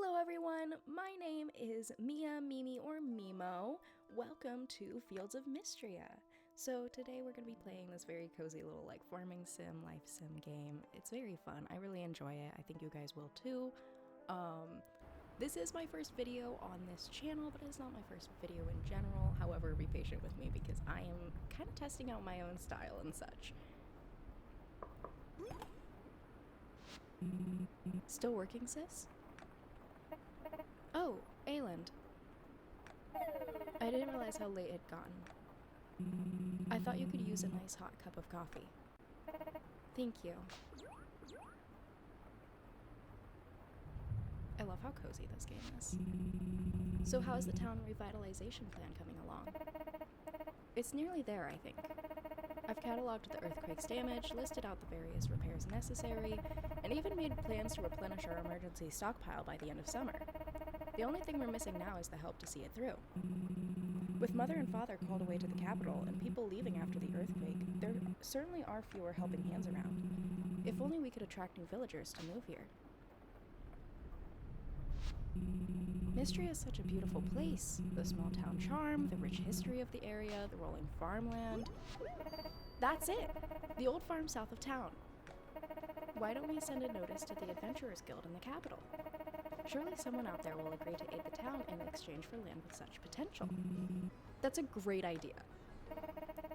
Hello everyone, my name is Mia, Mimi, or Mimo. Welcome to Fields of Mistria. So today we're going to be playing this very cozy little farming sim, life sim game. It's very fun. I really enjoy it. I think you guys will too. This is my first video on this channel, but it's not my first video in general. However, be patient with me because I am kind of testing out my own style and such. Still working, sis? Oh, Ayland. I didn't realize how late it had gotten. I thought you could use a nice hot cup of coffee. Thank you. I love how cozy this game is. So how is the town revitalization plan coming along? It's nearly there, I think. I've cataloged the earthquake's damage, listed out the various repairs necessary, and even made plans to replenish our emergency stockpile by the end of summer. The only thing we're missing now is the help to see it through. With Mother and Father called away to the capital and people leaving after the earthquake, there certainly are fewer helping hands around. If only we could attract new villagers to move here. Mistria is such a beautiful place. The small town charm, the rich history of the area, the rolling farmland. That's it! The old farm south of town. Why don't we send a notice to the Adventurers Guild in the capital? Surely someone out there will agree to aid the town in exchange for land with such potential. That's a great idea.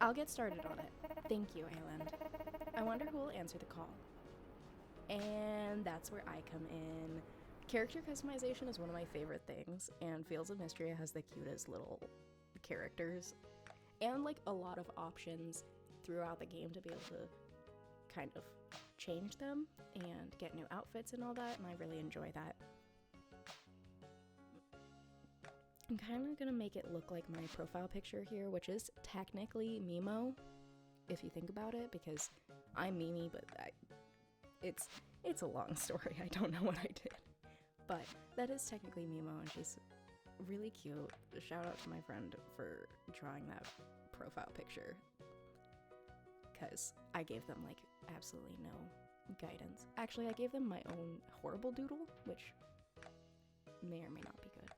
I'll get started on it. Thank you, Ayland. I wonder who will answer the call. And that's where I come in. Character customization is one of my favorite things, and Fields of Mistria has the cutest little characters and a lot of options throughout the game to be able to kind of change them and get new outfits and all that, and I really enjoy that. I'm kind of gonna make it look like my profile picture here, which is technically Mimo, if you think about it, because I'm Mimi, but it's a long story. I don't know what I did. But that is technically Mimo, and she's really cute. Shout out to my friend for drawing that profile picture, because I gave them absolutely no guidance. Actually, I gave them my own horrible doodle, which may or may not be good.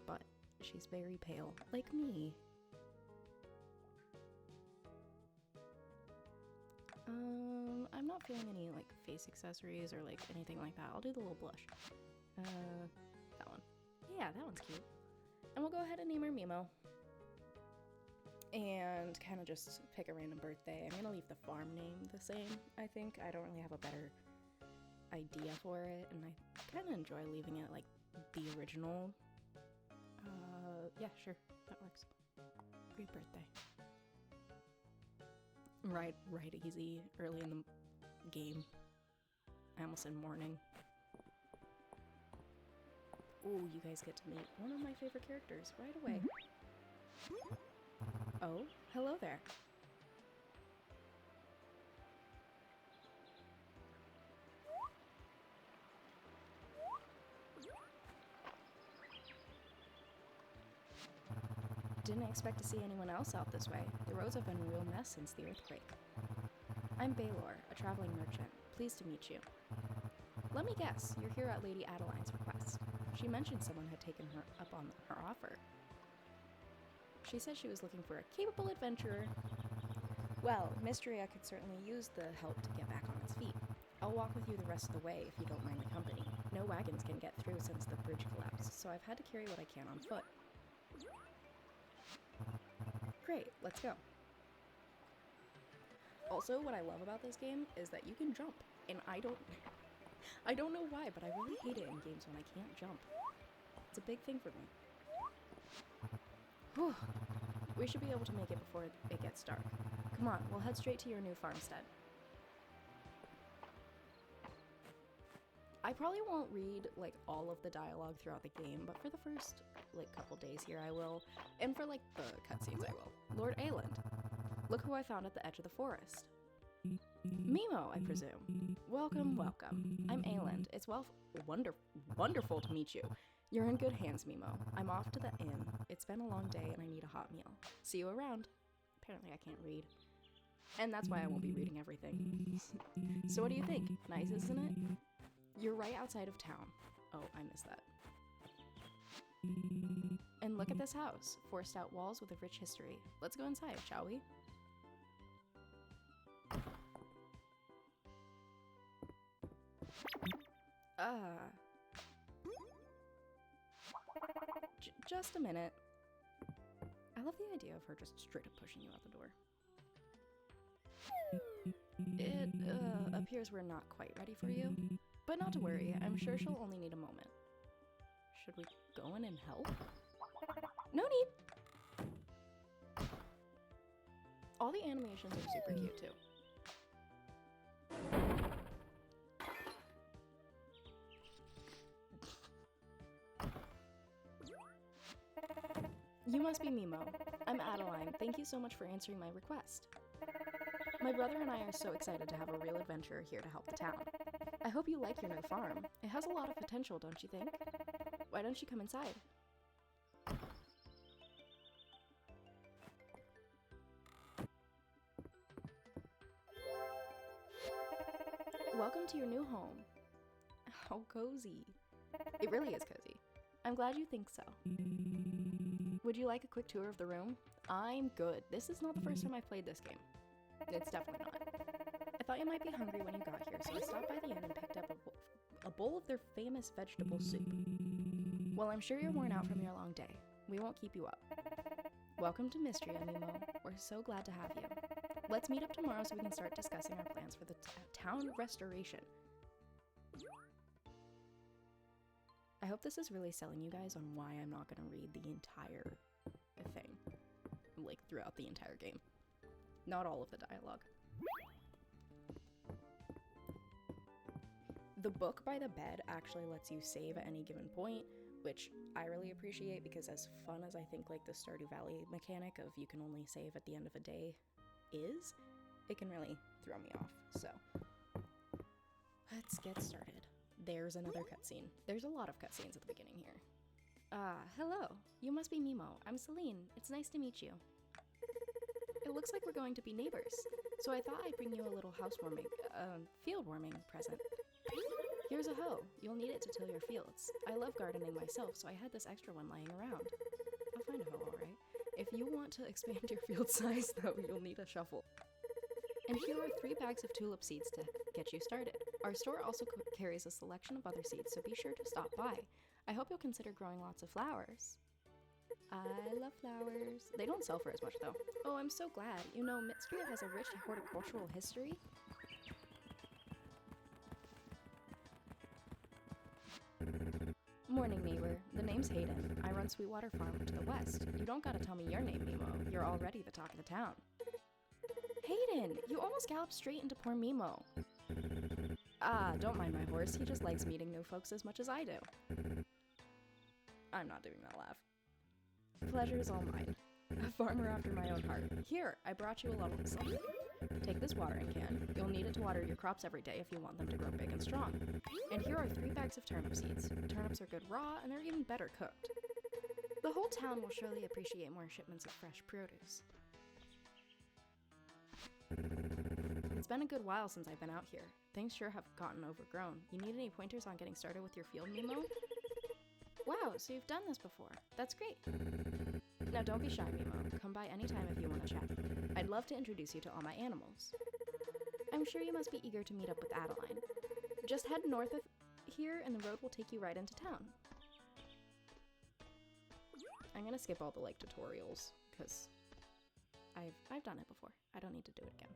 But she's very pale, like me. I'm not feeling any face accessories or anything like that. I'll do the little blush. That one. Yeah, that one's cute. And we'll go ahead and name her Mimo. And kind of just pick a random birthday. I'm gonna leave the farm name the same, I think. I don't really have a better idea for it, and I kind of enjoy leaving it the original. Yeah, sure, that works. Great birthday. Right easy, early in the game. I almost said morning. Ooh, you guys get to meet one of my favorite characters right away. Oh, hello there. Didn't expect to see anyone else out this way. The roads have been a real mess since the earthquake. I'm Baylor, a traveling merchant. Pleased to meet you. Let me guess, you're here at Lady Adeline's request. She mentioned someone had taken her up on her offer. She said she was looking for a capable adventurer. Well, Mistria could certainly use the help to get back on its feet. I'll walk with you the rest of the way if you don't mind the company. No wagons can get through since the bridge collapsed, so I've had to carry what I can on foot. Great, let's go. Also, what I love about this game is that you can jump, and I don't know why, but I really hate it in games when I can't jump. It's a big thing for me. Whew. We should be able to make it before it gets dark. Come on, we'll head straight to your new farmstead. I probably won't read all of the dialogue throughout the game, but for the first couple days here I will, and for the cutscenes I will. Lord Ayland, look who I found at the edge of the forest. Mimo, I presume. Welcome, welcome. I'm Ayland. It's wonderful to meet you. You're in good hands, Mimo. I'm off to the inn. It's been a long day and I need a hot meal. See you around. Apparently I can't read. And that's why I won't be reading everything. So what do you think? Nice, isn't it? You're right outside of town. Oh, I missed that. And look at this house. Forced out walls with a rich history. Let's go inside, shall we? Just a minute. I love the idea of her just straight up pushing you out the door. It appears we're not quite ready for you, but not to worry, I'm sure she'll only need a moment. Should we go in and help? No need! All the animations are super cute too. You must be Mimo. I'm Adeline. Thank you so much for answering my request. My brother and I are so excited to have a real adventurer here to help the town. I hope you like your new farm. It has a lot of potential, don't you think? Why don't you come inside? Welcome to your new home. How cozy. It really is cozy. I'm glad you think so. Would you like a quick tour of the room? I'm good. This is not the first time I've played this game. It's definitely not. I thought you might be hungry when you got here, so I stopped by the inn and picked up a bowl of their famous vegetable soup. Well, I'm sure you're worn out from your long day. We won't keep you up. Welcome to Mistria, Mimo. We're so glad to have you. Let's meet up tomorrow so we can start discussing our plans for the town restoration. I hope this is really selling you guys on why I'm not going to read the entire thing, like throughout the entire game. Not all of the dialogue. The book by the bed actually lets you save at any given point, which I really appreciate because as fun as I think like the Stardew Valley mechanic of you can only save at the end of a day is, it can really throw me off. So let's get started. There's another cutscene. There's a lot of cutscenes at the beginning here. Hello. You must be Mimo. I'm Celine. It's nice to meet you. It looks like we're going to be neighbors, so I thought I'd bring you a little field warming present. Here's a hoe. You'll need it to till your fields. I love gardening myself, so I had this extra one lying around. I'll find a hoe, alright. If you want to expand your field size, though, you'll need a shovel. And here are 3 bags of tulip seeds to get you started. Our store also carries a selection of other seeds, so be sure to stop by. I hope you'll consider growing lots of flowers. I love flowers. They don't sell for as much, though. Oh, I'm so glad. You know, Mistria has a rich horticultural history. Morning, neighbor. The name's Hayden. I run Sweetwater Farm to the west. You don't gotta tell me your name, Mimo. You're already the talk of the town. Hayden! You almost galloped straight into poor Mimo. Don't mind my horse. He just likes meeting new folks as much as I do. I'm not doing that laugh. Pleasure is all mine. A farmer after my own heart. Here, I brought you a little something. Take this watering can. You'll need it to water your crops every day if you want them to grow big and strong. And here are 3 bags of turnip seeds. Turnips are good raw, and they're even better cooked. The whole town will surely appreciate more shipments of fresh produce. It's been a good while since I've been out here. Things sure have gotten overgrown. You need any pointers on getting started with your field, Mimo? Wow, so you've done this before. That's great. Now don't be shy, Mimo. Come by anytime if you want to chat. I'd love to introduce you to all my animals. I'm sure you must be eager to meet up with Adeline. Just head north of here and the road will take you right into town. I'm gonna skip all the like tutorials because I've done it before. I don't need to do it again.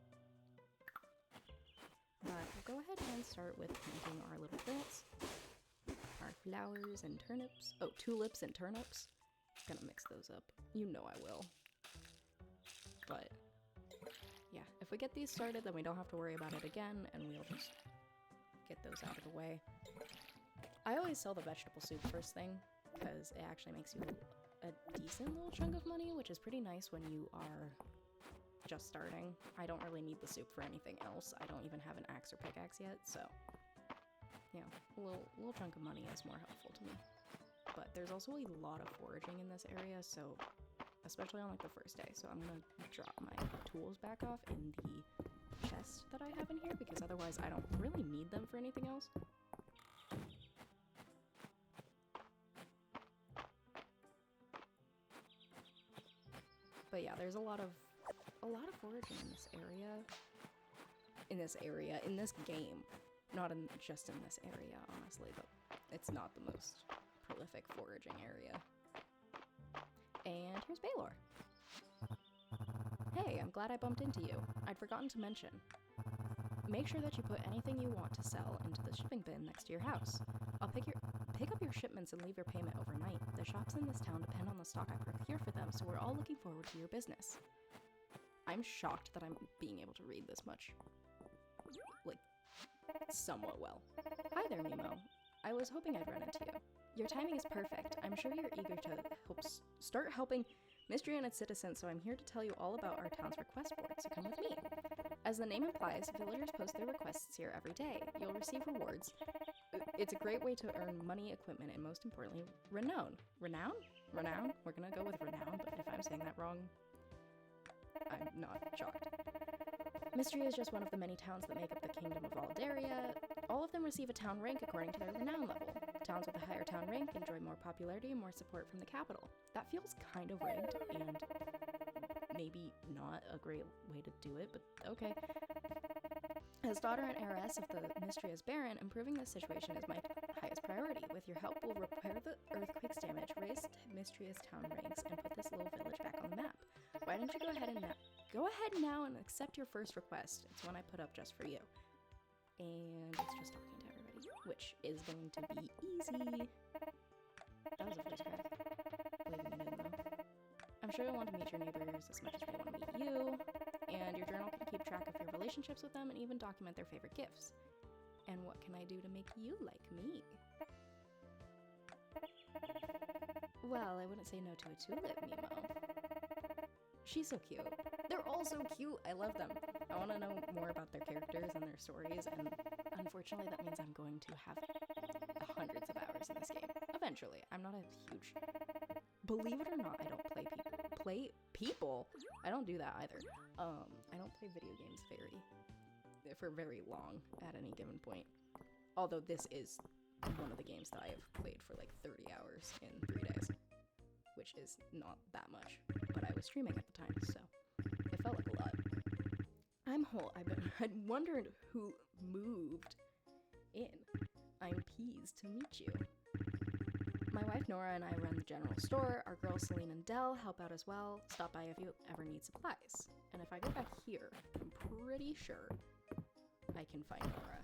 But we'll go ahead and start with planting our little plants. Our flowers and turnips. Oh, tulips and turnips. Gonna mix those up. You know I will. But yeah, if we get these started, then we don't have to worry about it again, and we'll just get those out of the way. I always sell the vegetable soup first thing, because it actually makes you a decent little chunk of money, which is pretty nice when you are just starting. I don't really need the soup for anything else. I don't even have an axe or pickaxe yet, so you know, a little chunk of money is more helpful to me. But there's also a lot of foraging in this area, so especially on like the first day. So I'm gonna drop my tools back off in the chest that I have in here because otherwise I don't really need them for anything else. But yeah, there's a lot of foraging in this game. Not just in this area, honestly, but it's not the most prolific foraging area. And here's Baylor. Hey, I'm glad I bumped into you. I'd forgotten to mention. Make sure that you put anything you want to sell into the shipping bin next to your house. I'll pick up your shipments and leave your payment overnight. The shops in this town depend on the stock I procure for them, so we're all looking forward to your business. I'm shocked that I'm being able to read this much. Like, somewhat well. Hi there, Mimo. I was hoping I'd run into you. Your timing is perfect. I'm sure you're eager to start helping Mistria and its citizens, so I'm here to tell you all about our town's request board, so come with me. As the name implies, villagers post their requests here every day. You'll receive rewards. It's a great way to earn money, equipment, and most importantly, renown. Renown? Renown? We're gonna go with renown, but if I'm saying that wrong, I'm not shocked. Mistria is just one of the many towns that make up the Kingdom of Valdaria. All of them receive a town rank according to their renown level. Towns with a higher town rank enjoy more popularity and more support from the capital. That feels kind of rigged, and maybe not a great way to do it, but okay. As daughter and heiress of the Mistria's Baron, improving this situation is my highest priority. With your help, we'll repair the earthquake's damage, raise Mistria's town ranks, and put this little village back on the map. Why don't you go ahead now and accept your first request. It's one I put up just for you. And it's just talking to everybody, which is going to be easy. That was a voice crack. Leaving it in though. I'm sure you'll want to meet your neighbors as much as they want to meet you, and your journal can keep track of your relationships with them and even document their favorite gifts. And what can I do to make you like me? Well, I wouldn't say no to a tulip, Mimo. She's so cute. They're all so cute. I love them. I want to know more about their characters and their stories, and unfortunately that means I'm going to have hundreds of hours in this game. Eventually. I'm not a huge... Believe it or not, I don't play people. I don't do that either. I don't play video games for very long at any given point. Although this is one of the games that I have played for like 30 hours in 3 days, which is not that much, but I was streaming at the time, so it felt like a lot. I'd wondered who moved in. I'm pleased to meet you. My wife Nora and I run the general store. Our girls Celine and Dell help out as well. Stop by if you ever need supplies. And if I go back here, I'm pretty sure I can find Nora.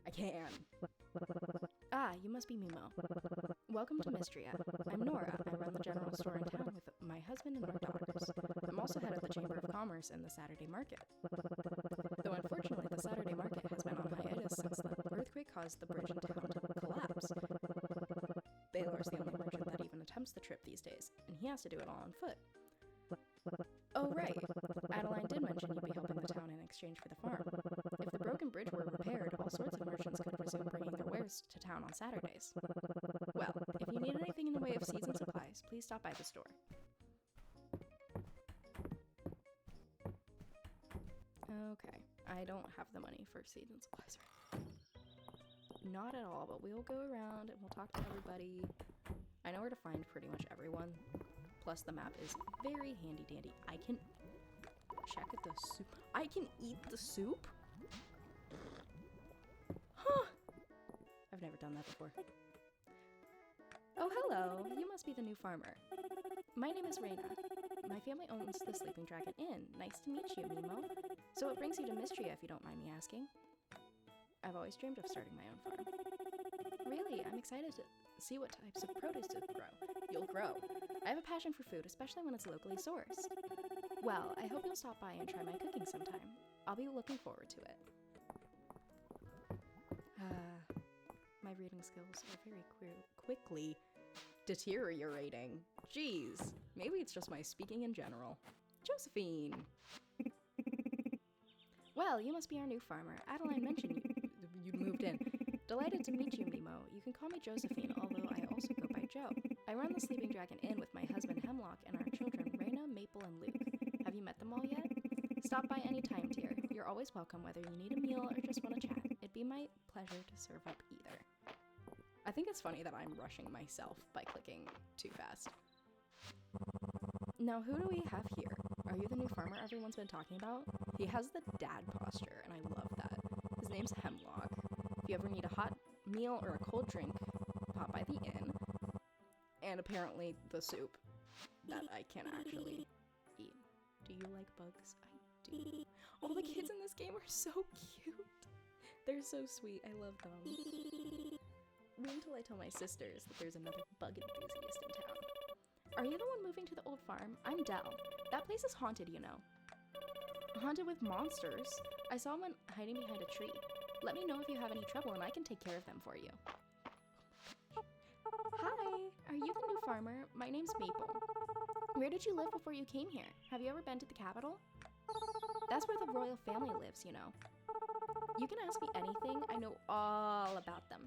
I can. Ah, you must be Mimo. Welcome to Mistria. I'm Nora. I run the general store in town with my husband and our daughters. I'm also head of the Chamber of Commerce and the Saturday Market. Though unfortunately, the Saturday Market has been on hiatus since the earthquake caused the bridge in town to collapse. Baylor's the only merchant that even attempts the trip these days, and he has to do it all on foot. Oh, right. Adeline did mention you'd be helping the town in exchange for the farm. If the broken bridge were repaired, all sorts of merchants could resume bringing their wares to town on Saturdays. Well, if you need anything in the way of seeds and supplies, please stop by the store. Okay, I don't have the money for seeds and supplies right now. Not at all, but we'll go around and we'll talk to everybody. I know where to find pretty much everyone. Plus, the map is very handy dandy. I can check at the soup. I can eat the soup? Huh. I've never done that before. Oh, hello. You must be the new farmer. My name is Reina. My family owns the Sleeping Dragon Inn. Nice to meet you, Mimo. So what brings you to Mistria, if you don't mind me asking? I've always dreamed of starting my own farm. Really, I'm excited to see what types of produce you'll grow. I have a passion for food, especially when it's locally sourced. Well, I hope you'll stop by and try my cooking sometime. I'll be looking forward to it. My reading skills are very quickly deteriorating. Jeez, maybe it's just my speaking in general. Josephine! Well, you must be our new farmer. Adeline mentioned you moved in. Delighted to meet you, Mimo. You can call me Josephine, although I also go by Joe. I run the Sleeping Dragon Inn with my husband Hemlock and our children Raina, Maple, and Luke. Have you met them all yet? Stop by any time, dear. You're always welcome, whether you need a meal or just want to chat. It'd be my pleasure to serve up either. I think it's funny that I'm rushing myself by clicking too fast. Now, who do we have here? Are you the new farmer everyone's been talking about? He has the dad posture, and I love that. His name's Hemlock. If you ever need a hot meal or a cold drink, pop by the inn. And apparently the soup that I can actually eat. Do you like bugs? I do. All the kids in this game are so cute. They're so sweet. I love them. Wait until I tell my sisters that there's another bug enthusiast in town. Are you the one moving to the old farm? I'm Dell. That place is haunted, you know. Haunted with monsters? I saw one hiding behind a tree. Let me know if you have any trouble and I can take care of them for you. Hi, are you the new farmer? My name's Maple. Where did you live before you came here? Have you ever been to the capital? That's where the royal family lives, you know. You can ask me anything. I know all about them.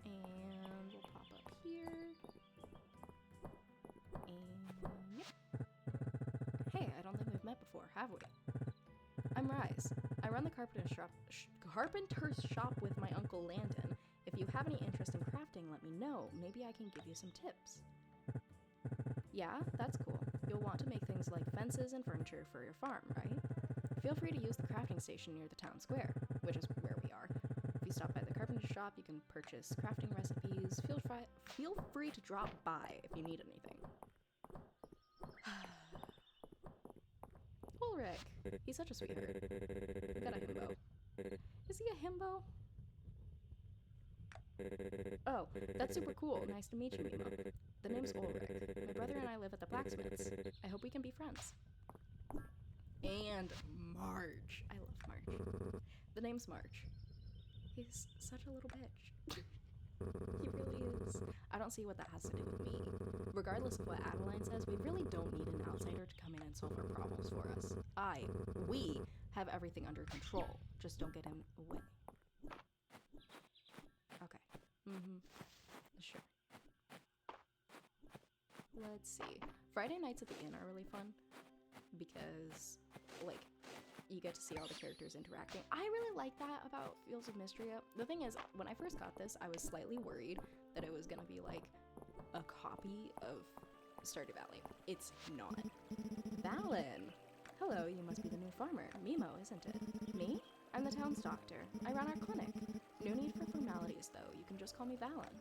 And we'll pop up here. And yep. Hey, I don't think we've met before, have we? I'm Rise. I run the carpenter's shop with my uncle Landon. If you have any interest in crafting, let me know. Maybe I can give you some tips. Yeah, that's cool. You'll want to make things like fences and furniture for your farm, right? Feel free to use the crafting station near the town square, which is where we are. If you stop by the carpenter's shop, you can purchase crafting recipes. Feel free to drop by if you need anything. Ulrich, he's such a sweetheart. Got a himbo. Is he a himbo? Oh, that's super cool. Nice to meet you, Mimo. The name's Ulrich. My brother and I live at the blacksmith's. I hope we can be friends. And March. I love March. The name's March. He's such a little bitch. He really is. I don't see what that has to do with me. Regardless of what Adeline says, we really don't need an outsider to come in and solve our problems for us. We have everything under control. Just don't get in the way. Okay. Sure. Let's see. Friday nights at the inn are really fun because, like, you get to see all the characters interacting. I really like that about Fields of Mistria. The thing is, when I first got this, I was slightly worried that it was gonna be like a copy of Stardew Valley. It's not. Valen! Hello, you must be the new farmer. Mimo, isn't it? Me? I'm the town's doctor. I run our clinic. No need for formalities, though. You can just call me Valen.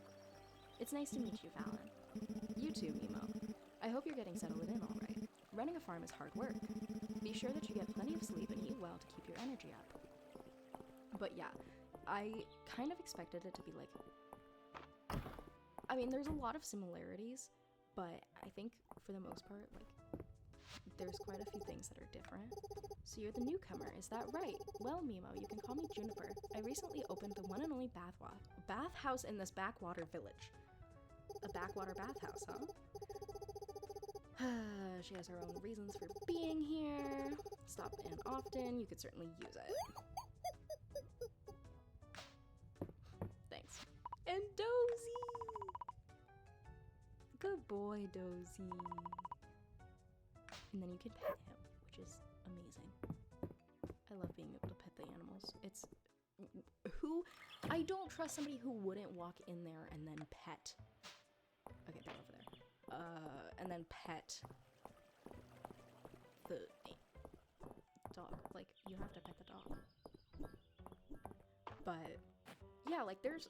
It's nice to meet you, Valen. You too, Mimo. I hope you're getting settled in all right. Running a farm is hard work. Be sure that you get plenty of sleep and eat well to keep your energy up. But yeah, I kind of expected it to be like... I mean, there's a lot of similarities, but I think for the most part, like, there's quite a few things that are different. So you're the newcomer, is that right? Well, Mimo, you can call me Juniper. I recently opened the one and only bathhouse in this backwater village. A backwater bathhouse, huh? She has her own reasons for being here. Stop in often, you could certainly use it. Thanks. And Dozy! Good boy, Dozy. And then you can pet him, which is amazing. I love being able to pet the animals. It's... I don't trust somebody who wouldn't walk in there and then pet. Okay, they're over there. And then pet the dog. Like, you have to pet the dog. But yeah, like there's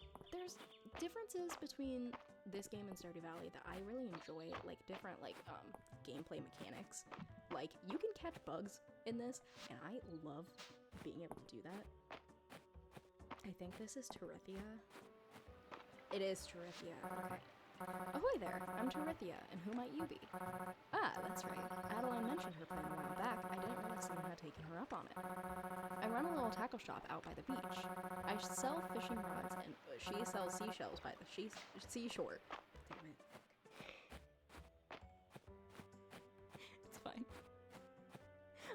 differences between this game and Stardew Valley that I really enjoy, like different like gameplay mechanics. Like you can catch bugs in this, and I love being able to do that. I think this is Terithia. It is Terithia. Ahoy there, I'm Terithia, and who might you be? Ah, that's right. Adeline mentioned her plan a while back. I didn't realize someone had taken her up on it. I run a little tackle shop out by the beach. I sell fishing rods, and she sells seashells by the seashore. Damn it. It's fine.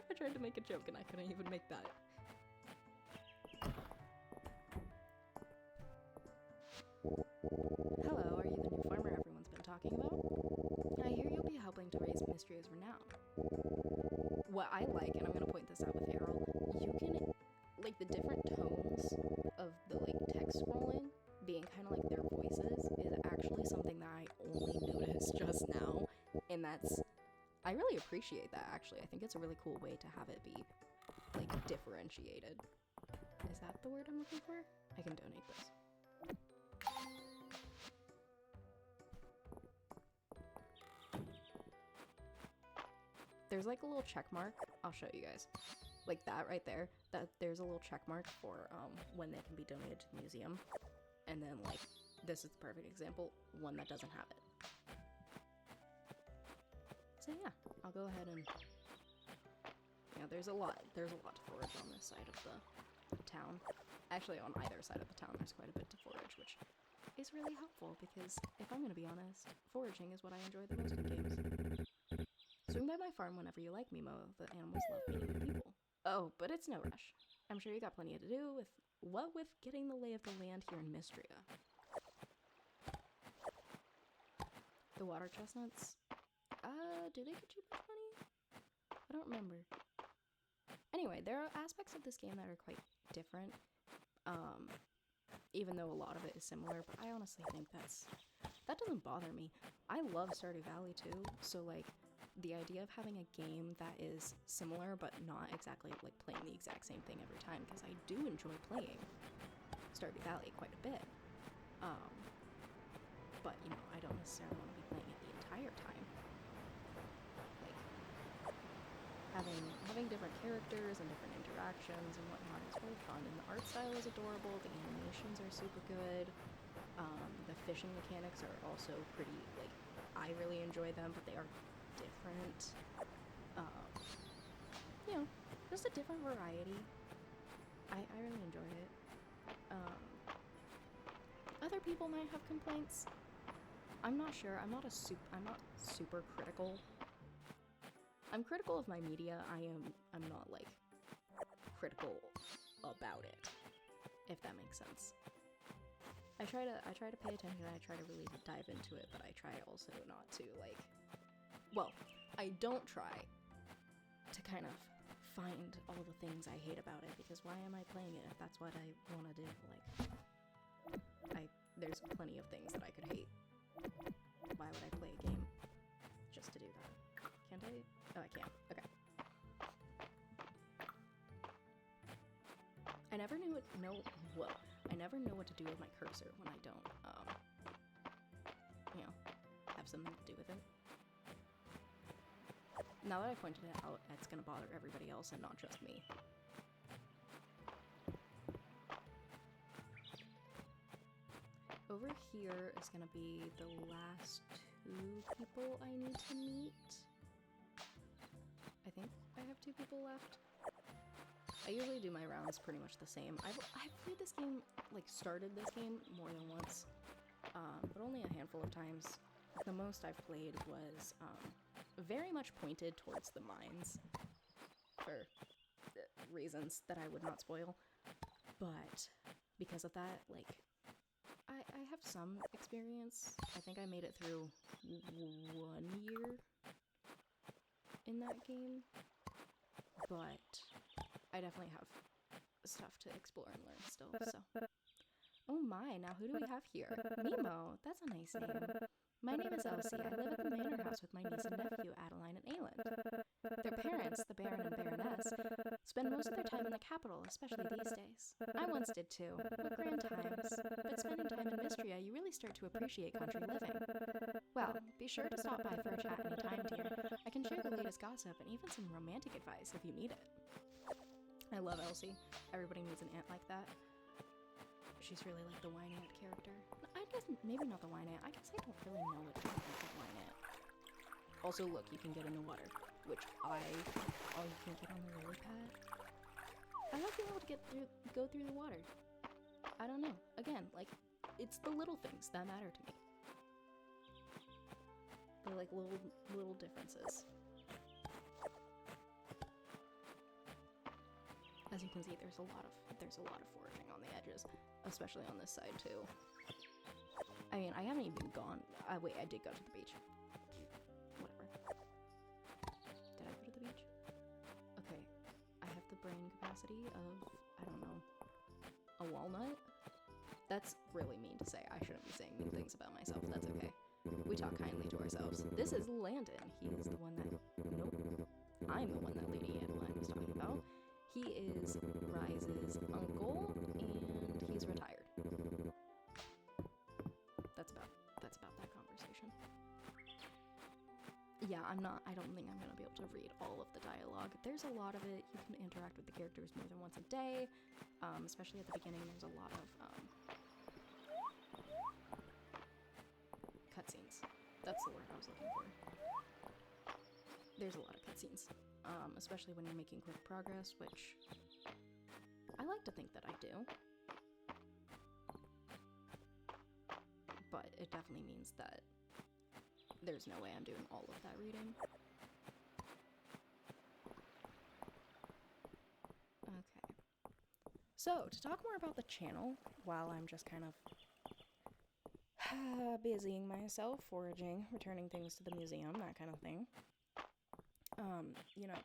I tried to make a joke and I couldn't even make that. Hello, are you the new farmer everyone's been talking about? I hear you'll be helping to raise Mistria's renown. What I like, and I'm gonna point this out with Errol, you can, like, the different tones of the, like, text scrolling being kind of like their voices is actually something that I only noticed this just now, and I really appreciate that, actually. I think it's a really cool way to have it be, like, differentiated. Is that the word I'm looking for? I can donate this. There's like a little check mark. I'll show you guys. Like that right there. There's a little check mark for when they can be donated to the museum. And then like this is the perfect example, one that doesn't have it. So yeah, I'll go ahead and there's a lot to forage on this side of the town. Actually, on either side of the town, there's quite a bit to forage, which is really helpful because if I'm gonna be honest, foraging is what I enjoy the most in games. Swing by my farm whenever you like, Mimo. The animals love meeting the people. Oh, but it's no rush. I'm sure you got plenty to do with getting the lay of the land here in Mistria. The water chestnuts? Do they get you much money? I don't remember. Anyway, there are aspects of this game that are quite different. Even though a lot of it is similar, but I honestly think that doesn't bother me. I love Stardew Valley too, so like, the idea of having a game that is similar but not exactly like playing the exact same thing every time, because I do enjoy playing Stardew Valley quite a bit. But I don't necessarily want to be playing it the entire time. Like having different characters and different interactions and whatnot is really fun, and the art style is adorable, the animations are super good, the fishing mechanics are also pretty, like, I really enjoy them, but they are different. Just a different variety. I really enjoy it. Other people might have complaints. I'm not sure. I'm not super critical. I'm critical of my media. I'm not like critical about it, if that makes sense. I try to pay attention, I try to really dive into it, but I try also not to like, well, I don't try to kind of find all the things I hate about it, because why am I playing it if that's what I want to do? Like, there's plenty of things that I could hate. Why would I play a game just to do that? Can't I? Oh, I can't. Okay. I never know what to do with my cursor when I don't, have something to do with it. Now that I pointed it out, it's gonna bother everybody else and not just me. Over here is gonna be the last 2 people I need to meet. I think I have 2 people left. I usually do my rounds pretty much the same. I've played this game, like started this game more than once, but only a handful of times. The most I've played was very much pointed towards the mines for reasons that I would not spoil, but because of that, like, I have some experience. I think I made it through 1 year in that game, but I definitely have stuff to explore and learn still, so. Oh my, now who do we have here? Nemo, that's a nice name. My name is Elsie. I live at the manor house with my niece and nephew, Adeline and Ayland. Their parents, the Baron and Baroness, spend most of their time in the capital, especially these days. I once did too. What grand times. But spending time in Mistria, you really start to appreciate country living. Well, be sure to stop by for a chat anytime, dear. I can share the latest gossip and even some romantic advice if you need it. I love Elsie. Everybody needs an aunt like that. She's really like the wine aunt character. I guess maybe not the wine aunt. I guess I don't really know what to think of the wine aunt. Also, look, you can get in the water, which oh, you can't get on the lily pad? I like being able to go through the water. I don't know. Again, like, it's the little things that matter to me. They're like little differences. As you can see, there's a lot of foraging on the edges, especially on this side too. I mean, I haven't even gone. Wait, I did go to the beach. Whatever. Did I go to the beach? Okay, I have the brain capacity of, I don't know, a walnut. That's really mean to say. I shouldn't be saying mean things about myself. That's okay. We talk kindly to ourselves. This is Landon. He is the one that... Nope. I'm the one that Lady Adeline was talking about. He is Rise's uncle, and he's retired. That's about that conversation. Yeah, I don't think I'm gonna be able to read all of the dialogue. There's a lot of it. You can interact with the characters more than once a day, especially at the beginning. There's a lot of cutscenes. That's the word I was looking for. There's a lot of cutscenes, especially when you're making quick progress, which I like to think that I do. But it definitely means that there's no way I'm doing all of that reading. Okay. So, to talk more about the channel, while I'm just kind of busying myself, foraging, returning things to the museum, that kind of thing. You know,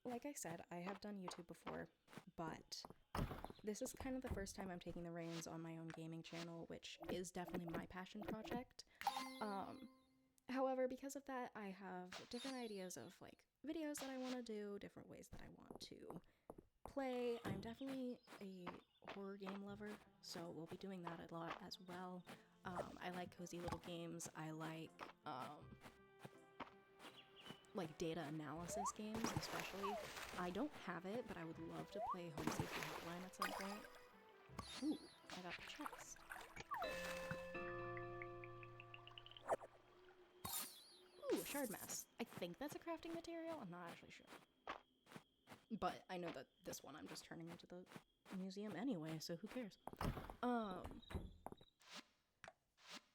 like I said, I have done YouTube before, but this is kind of the first time I'm taking the reins on my own gaming channel, which is definitely my passion project. However, because of that, I have different ideas of, like, videos that I want to do, different ways that I want to play. I'm definitely a horror game lover, so we'll be doing that a lot as well. I like cozy little games. I like data analysis games, especially. I don't have it, but I would love to play Home Safety Hotline at some point. Ooh, I got the chest. Ooh, a shard mass. I think that's a crafting material. I'm not actually sure. But I know that this one I'm just turning into the museum anyway, so who cares?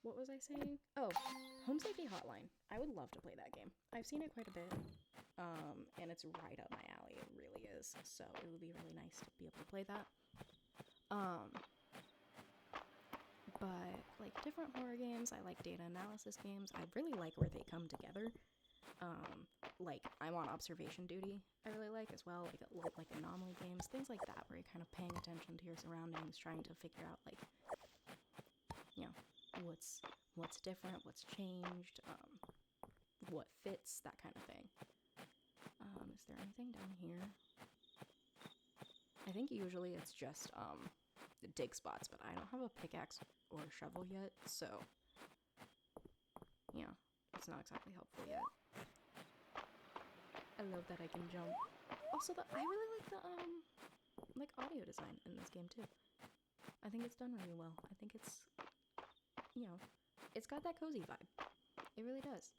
What was I saying? Oh, Home Safety Hotline. I would love to play that game. I've seen it quite a bit, and it's right up my alley. It really is. So it would be really nice to be able to play that. But like different horror games, I like data analysis games. I really like where they come together. Like I'm on observation duty. I really like as well, like anomaly games, things like that, where you're kind of paying attention to your surroundings, trying to figure out like, you know, what's different, what's changed, what fits, that kind of thing. Is there anything down here? I think usually it's just dig spots, but I don't have a pickaxe or a shovel yet, so yeah, it's not exactly helpful yet. I love that I can jump. Also, I really like the like audio design in this game too. I think it's done really well. I think it's, you know, it's got that cozy vibe. It really does.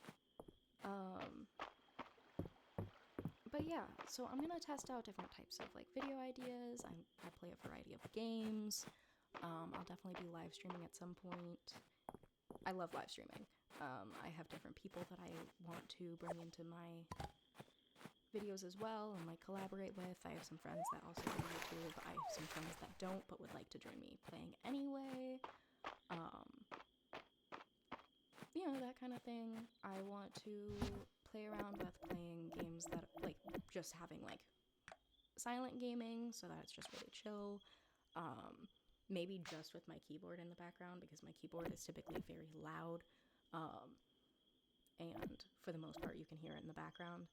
But yeah, so I'm gonna test out different types of like video ideas. I play a variety of games. I'll definitely be live streaming at some point. I love live streaming. I have different people that I want to bring into my videos as well and like collaborate with. I have some friends that also do YouTube. I have some friends that don't but would like to join me playing anyway. You know, that kind of thing. I want to play around with playing games that like just having like silent gaming so that it's just really chill. Maybe just with my keyboard in the background because my keyboard is typically very loud. And for the most part you can hear it in the background.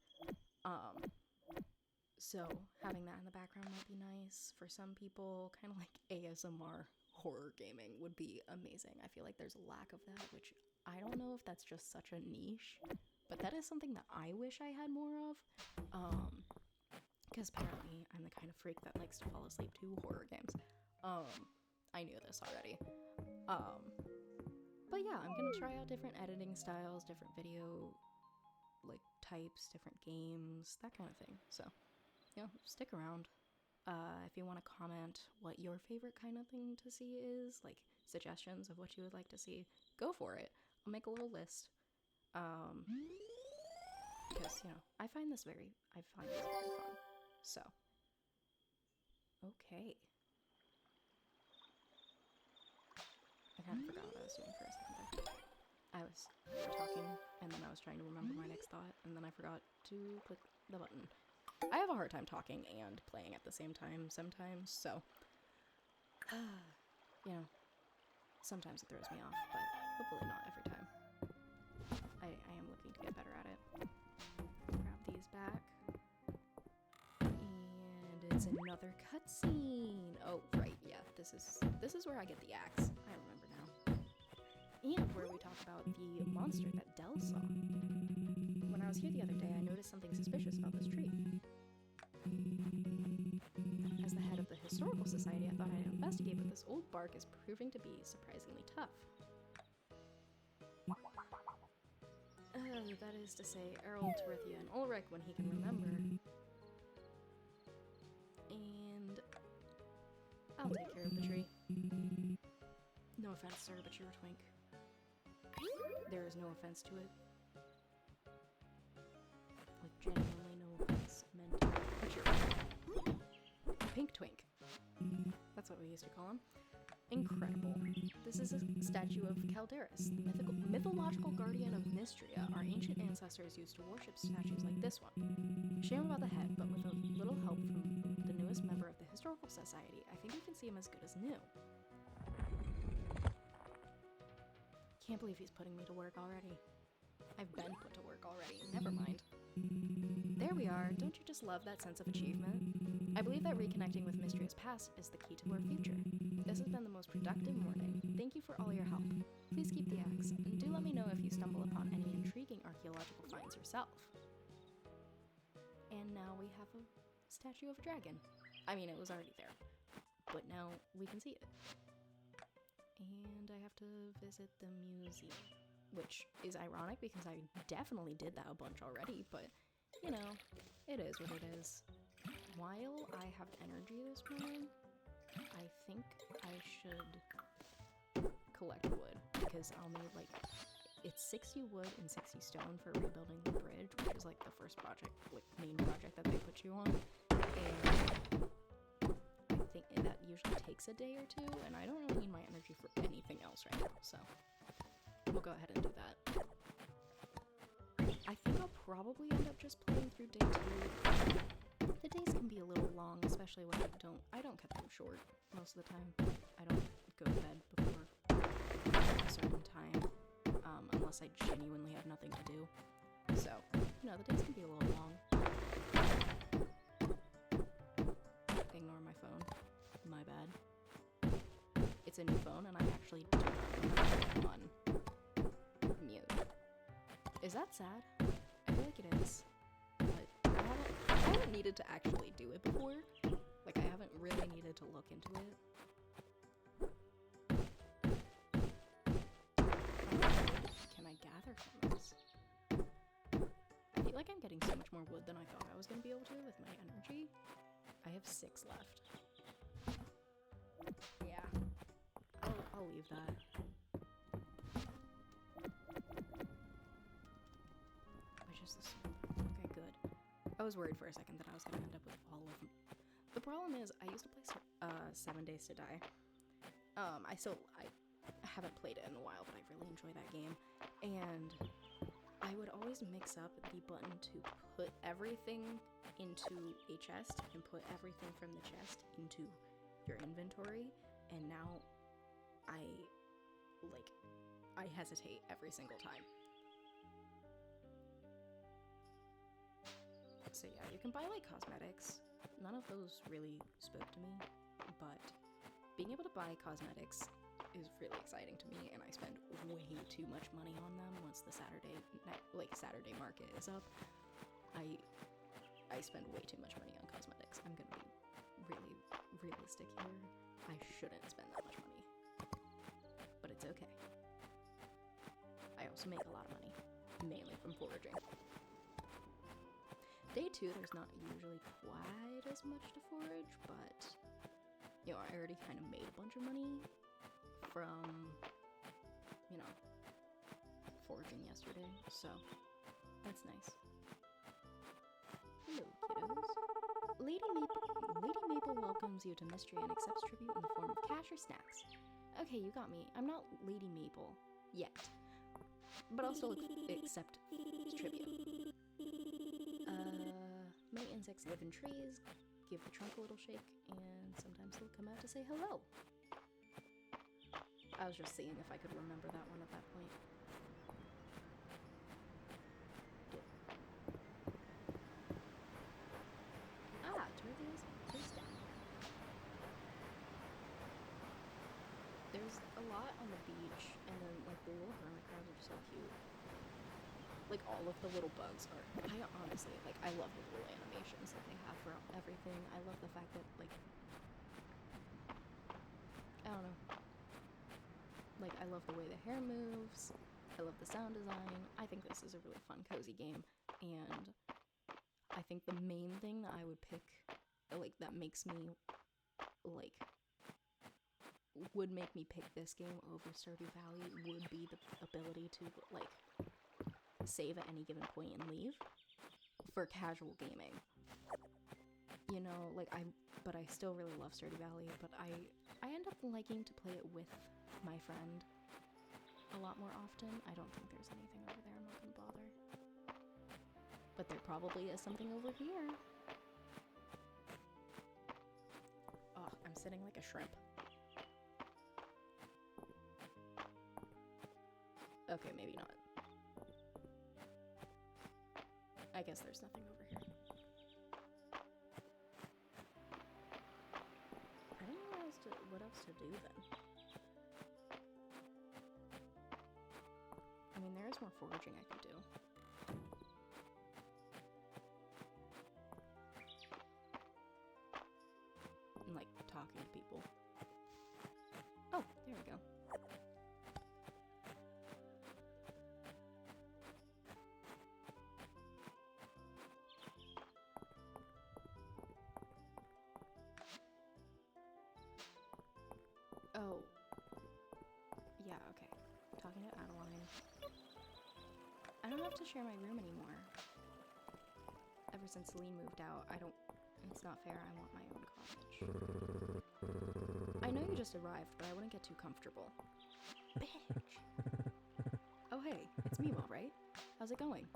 So having that in the background might be nice for some people. Kind of like ASMR horror gaming would be amazing. I feel like there's a lack of that, which I don't know if that's just such a niche, but that is something that I wish I had more of. Because apparently I'm the kind of freak that likes to fall asleep to horror games. I knew this already. But yeah, I'm gonna try out different editing styles, different video like types, different games, that kind of thing. So, yeah, stick around. If you want to comment what your favorite kind of thing to see is, like suggestions of what you would like to see, go for it. I'll make a little list. Because, you know, I find this very fun. So, okay. I kind of forgot what I was doing for a second there. I was talking, and then I was trying to remember my next thought, and then I forgot to click the button. I have a hard time talking and playing at the same time sometimes, so, you know, Sometimes it throws me off, but hopefully not every time. I am looking to get better at it. Grab these back. And it's another cutscene. Oh, right, yeah, this is where I get the axe. I remember now. And where we talk about the monster that Dell saw. When I was here the other day, I noticed something suspicious about this tree. As the head of the Historical Society, I thought I'd investigate, but this old bark is proving to be surprisingly tough. That is to say, Errol, Terithia, and Ulrich when he can remember. And I'll take care of the tree. No offense, sir, but you're a twink. There is no offense to it. Like, genuinely no offense meant. But you're a pink twink. That's what we used to call him. Incredible. This is a statue of Calderis, the mythological guardian of Mistria. Our ancient ancestors used to worship statues like this one. Shame about the head, but with a little help from the newest member of the Historical Society, I think we can see him as good as new. Can't believe he's putting me to work already. I've been put to work already, never mind. There we are, don't you just love that sense of achievement? I believe that reconnecting with Mistria's past is the key to our future. This has been the most productive morning. Thank you for all your help. Please keep the axe, and do let me know if you stumble upon any intriguing archaeological finds yourself. And now we have a statue of a dragon. I mean, it was already there, but now we can see it. And I have to visit the museum, which is ironic because I definitely did that a bunch already, but, you know, it is what it is. While I have energy this morning, I think I should collect wood, because I'll need, like, it's 60 wood and 60 stone for rebuilding the bridge, which is, like, the first project, like, main project that they put you on, and I think that usually takes a day or two, and I don't really need my energy for anything else right now, so we'll go ahead and do that. I think I'll probably end up just playing through day 2. The days can be a little long, especially when I don't cut them short most of the time. I don't go to bed before a certain time, unless I genuinely have nothing to do. So, you know, the days can be a little long. Ignore my phone. My bad. It's a new phone, and I actually do not have it on mute. Is that sad? I feel like it is. But I haven't needed to actually do it before. Like, I haven't really needed to look into it. Can I gather from this? I feel like I'm getting so much more wood than I thought I was going to be able to with my energy. I have 6 left. Yeah. I'll leave that. Which is this? Okay, good. I was worried for a second that I was going to end up with all of them. The problem is, I used to play 7 Days to Die. I haven't played it in a while, but I really enjoy that game. And I would always mix up the button to put everything into a chest and put everything from the chest into your inventory, and now I hesitate every single time. So yeah, you can buy like cosmetics. None of those really spoke to me, but being able to buy cosmetics is really exciting to me, and I spend way too much money on them once the Saturday market is up. I spend way too much money on cosmetics. I'm gonna be really realistic here. I shouldn't spend that much money, but it's okay. I also make a lot of money, mainly from foraging. Day 2, there's not usually quite as much to forage, but, you know, I already kind of made a bunch of money from, you know, foraging yesterday, so that's nice. Hello, kiddos. Lady Maple welcomes you to Mistria and accepts tribute in the form of cash or snacks. Okay, you got me. I'm not Lady Maple yet, but I'll still accept tribute. Many insects live in trees, give the trunk a little shake, and sometimes they'll come out to say hello. I was just seeing if I could remember that one at that point. Ah, Turtles down. There's a lot on the beach, and then like the little hermit crabs are so cute. Like all of the little bugs are. I honestly like. I love the little animations that they have for everything. I love the fact that like. I don't know. Like I love the way the hair moves. I love the sound design. I think this is a really fun, cozy game, and I think the main thing that I would pick, like that makes me, like, would make me pick this game over Stardew Valley would be the ability to like save at any given point and leave for casual gaming. You know, like but I still really love Stardew Valley, but I end up liking to play it with my friend a lot more often. I don't think there's anything over there, I'm not gonna bother. But there probably is something over here. Oh, I'm sitting like a shrimp. Okay, maybe not. I guess there's nothing over here. I don't know what else to do then. I mean, there is more foraging I could do. And like talking to people. Oh, there we go. Oh. Yeah, okay. Talking to Adeline. I don't have to share my room anymore. Ever since Celine moved out, it's not fair, I want my own cottage. I know you just arrived, but I wouldn't get too comfortable. Bitch! Oh hey, it's Mimo, right? How's it going?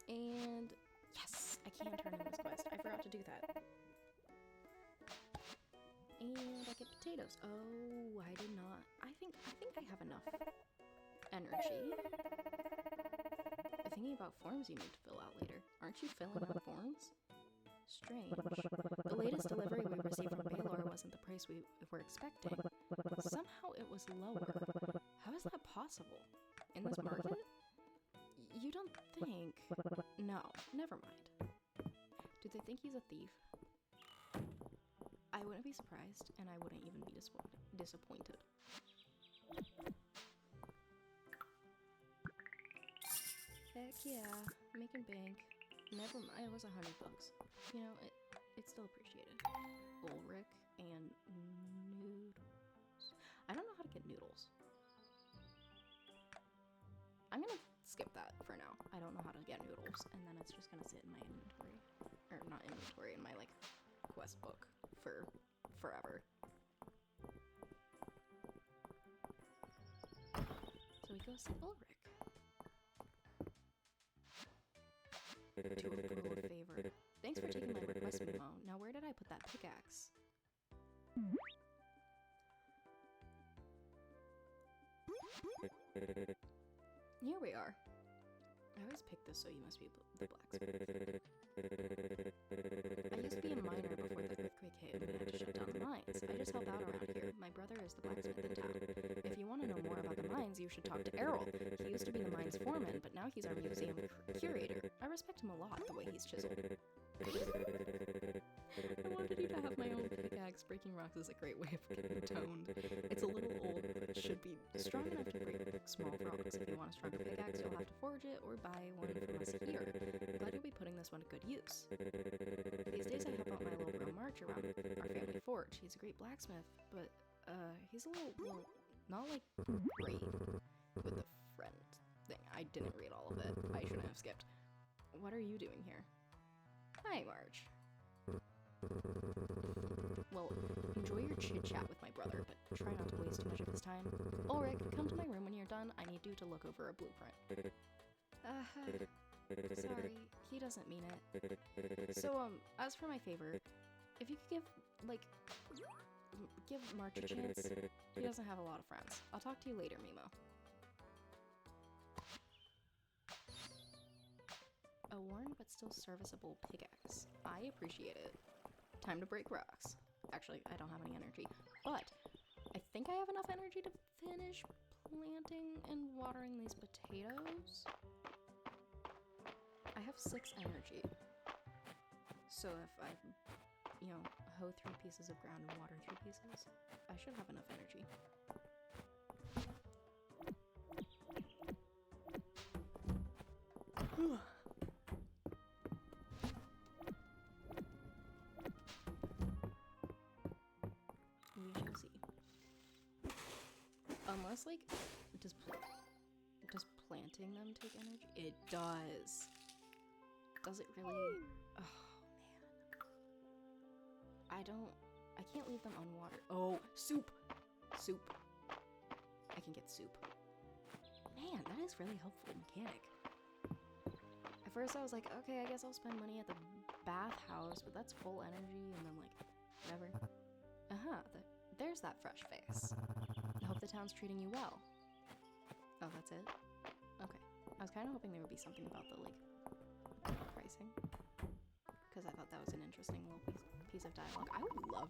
And yes, I can turn in this quest. I forgot to do that. And I get potatoes. Oh, I did not. I think I have enough energy. I'm thinking about forms you need to fill out later. Aren't you filling out forms? Strange. The latest delivery we received from Baylor wasn't the price we were expecting. Somehow it was lower. How is that possible? In this market? You don't think... No, never mind. Do they think he's a thief? I wouldn't be surprised, and I wouldn't even be disappointed. Heck yeah, making bank. Never mind, it was $100. You know, it's still appreciated. Ulrich and noodles. I don't know how to get noodles. I'm gonna skip that for now. I don't know how to get noodles, and then it's just gonna sit in my inventory. Or not inventory, in my, like, quest book for forever. So we go see Ulrich. Do a bro a favor. Thanks for taking my request, Mimo. Now where did I put that pickaxe? Here we are. I always pick this, so you must be the blacksmith. I used to be a miner before the earthquake hit and we had to shut down the mines. I just help out around here. My brother is the blacksmith in town. If you want to know more about the mines, you should talk to Errol. He used to be the mine's foreman, but now he's our museum curator. I respect him a lot, the way he's chiseled. I wanted you to have my own pickaxe. Breaking rocks is a great way of getting toned. It's a little old, but it should be strong enough to break small rocks. If you want a stronger pickaxe, you'll have to forge it or buy one from us here. Glad you'll be putting this one to good use. These days I help out my little bro March around our family forge. He's a great blacksmith, but he's a little not like great with the friend thing. I didn't read all of it. I shouldn't have skipped. What are you doing here? Hi, Marge. Well, enjoy your chit-chat with my brother, but try not to waste too much of his time. Ulrich, come to my room when you're done. I need you to look over a blueprint. Sorry, he doesn't mean it. So, as for my favor, If you could give, like, give March a chance. He doesn't have a lot of friends. I'll talk to you later, Mimo. A worn but still serviceable pickaxe. I appreciate it. Time to break rocks. Actually, I don't have any energy, but I think I have enough energy to finish planting and watering these potatoes. I have 6 energy. So if I, you know, hoe 3 pieces of ground and water 3 pieces, I should have enough energy. We shall see. Unless, like, does planting them take energy? It does. Does it really? Oh, man. I can't leave them unwatered. Oh, soup! Soup. I can get soup. Man, that is really helpful mechanic. At first I was like, okay, I guess I'll spend money at the bathhouse, but that's full energy, and then, like, whatever. There's that fresh face. I hope the town's treating you well. Oh, that's it? Okay. I was kind of hoping there would be something about the, like, pricing. Because I thought that was an interesting little piece of dialogue. I would love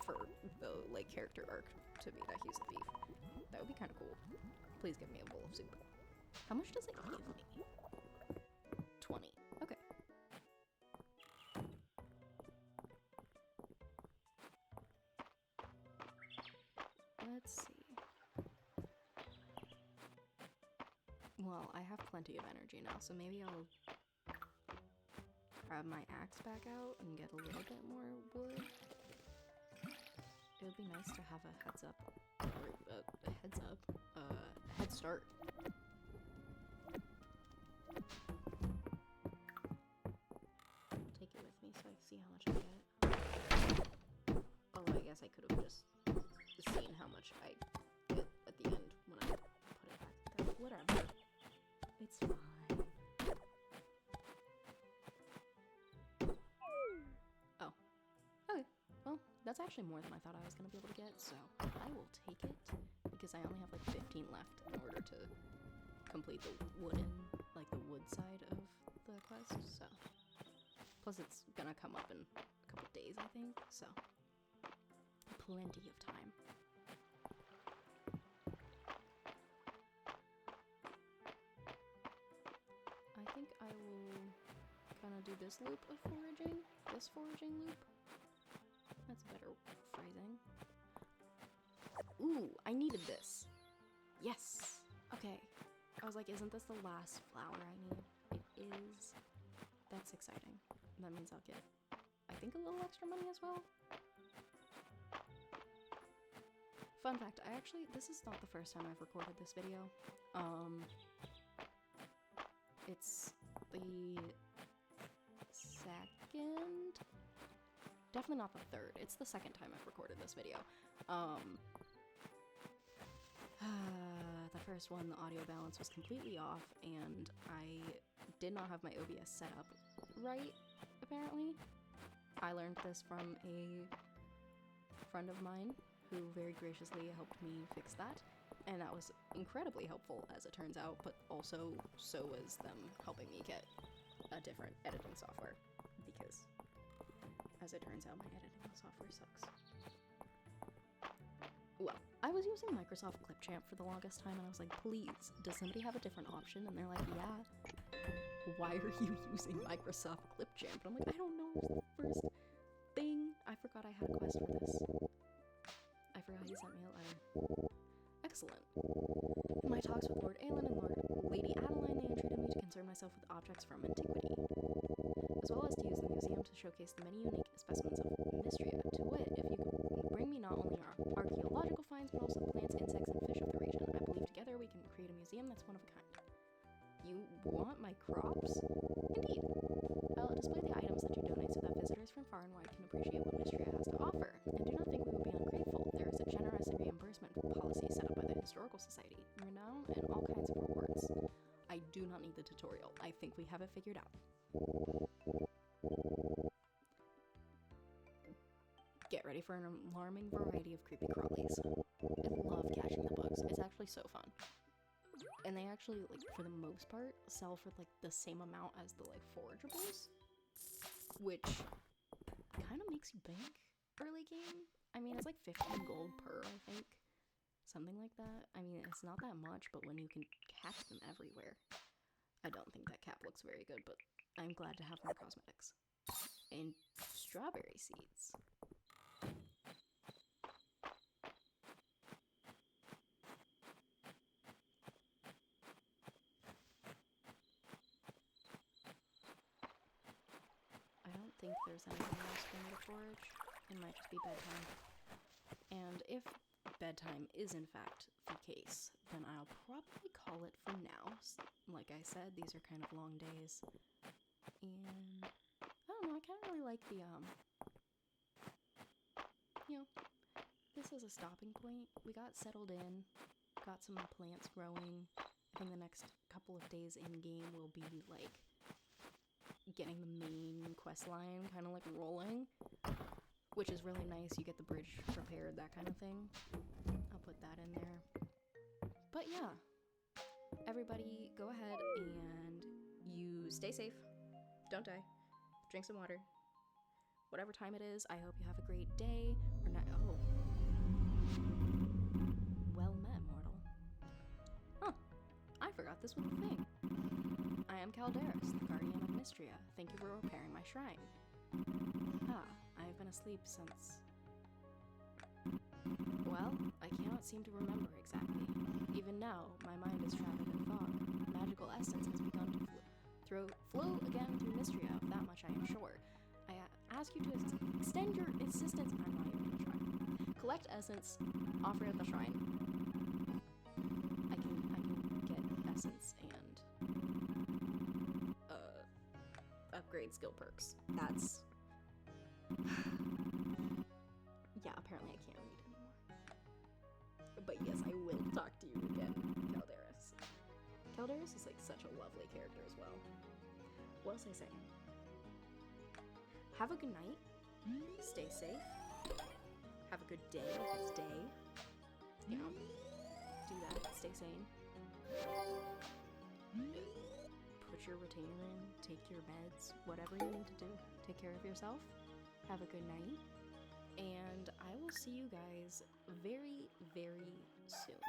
for the, like, character arc to be that he's a thief. That would be kind of cool. Please give me a bowl of soup. How much does it give me? 20. Okay. Let's see. Well, I have plenty of energy now, so maybe I'll grab my axe back out and get a little bit more wood. It would be nice to have a heads up, or a head start. Take it with me so I can see how much I get. Oh, I guess I could have just seen how much I get at the end when I put it back there. Whatever. It's fine. Oh. Okay. Well, that's actually more than I thought I was going to be able to get, so I will take it, because I only have like 15 left in order to complete the wooden, like the wood side of the quest, so. Plus it's gonna come up in a couple days, I think, so. Plenty of time. I think I will kind of do this loop of foraging. This foraging loop. That's better phrasing. Ooh, I needed this. Yes. Okay. I was like, isn't this the last flower I need? It is. That's exciting. That means I'll get, I think, a little extra money as well. Fun fact, this is not the first time I've recorded this video. It's the second? Definitely not the third. It's the second time I've recorded this video. The first one, the audio balance was completely off, and I did not have my OBS set up right, apparently. I learned this from a friend of mine who very graciously helped me fix that, and that was incredibly helpful, as it turns out, but also so was them helping me get a different editing software, because, as it turns out, my editing software sucks. Well, I was using Microsoft Clipchamp for the longest time, and I was like, please, does somebody have a different option? And they're like, yeah. Why are you using Microsoft Clipchamp? And I'm like, I don't know, it's the first thing. I forgot I had a quest for this. I forgot he sent me a letter. Excellent. In my talks with Lord Aelin and Lady Adeline, they entreated me to concern myself with objects from antiquity, as well as to use the museum to showcase the many unique specimens of Mistria. To wit, if you could bring me not only our archaeological finds, but also plants, insects, and fish of the region, I believe together we can create a museum that's one of a kind. You want my crops? Indeed. I'll display the items that you donate so that visitors from far and wide can appreciate what Mistria has to offer. And do not think we would be ungrateful. There is a generous reimbursement policy set up by the Historical Society, renown, and all kinds of rewards. I do not need the tutorial. I think we have it figured out. ready for an alarming variety of creepy crawlies. I love catching the bugs. It's actually so fun. And they actually, like, for the most part, sell for, like, the same amount as the, like, forageables. Which kind of makes you bank early game. I mean, it's like 15 gold per, I think. Something like that. I mean, it's not that much, but when you can catch them everywhere. I don't think that cap looks very good, but I'm glad to have more cosmetics. And strawberry seeds. I don't think there's anything else for me to forage. It might just be bedtime. And if bedtime is in fact the case, then I'll probably call it for now. Like I said, these are kind of long days. And I don't know, I kind of really like the, you know, this is a stopping point. We got settled in, got some plants growing. I think the next couple of days in game will be like getting the main quest line kind of like rolling, which is really nice. You get the bridge prepared, that kind of thing. I'll put that in there. But yeah, everybody go ahead and you stay safe. Don't die. Drink some water. Whatever time it is, I hope you have a great day. Or not. Oh. Well met, mortal. Huh. I forgot this was a thing. I am Calderis, the guardian of Mistria. Thank you for repairing my shrine. Ah, I have been asleep since... Well, I cannot seem to remember exactly. Even now, my mind is shrouded in fog. Magical essence has begun to flow again through Mistria, of that much I am sure. I ask you to extend your assistance. I'm not even gonna try. Collect essence, offer it at the shrine. I can get essence and upgrade skill perks. That's yeah, apparently I can't read anymore. But yes, I will talk to you again, Calderis. Calderis is like such a lovely character as well. What was I saying? Have a good night. Stay safe. Have a good day if it's day. You know, do that. Stay sane. Put your retainer in. Take your meds. Whatever you need to do. Take care of yourself. Have a good night. And I will see you guys very, very soon.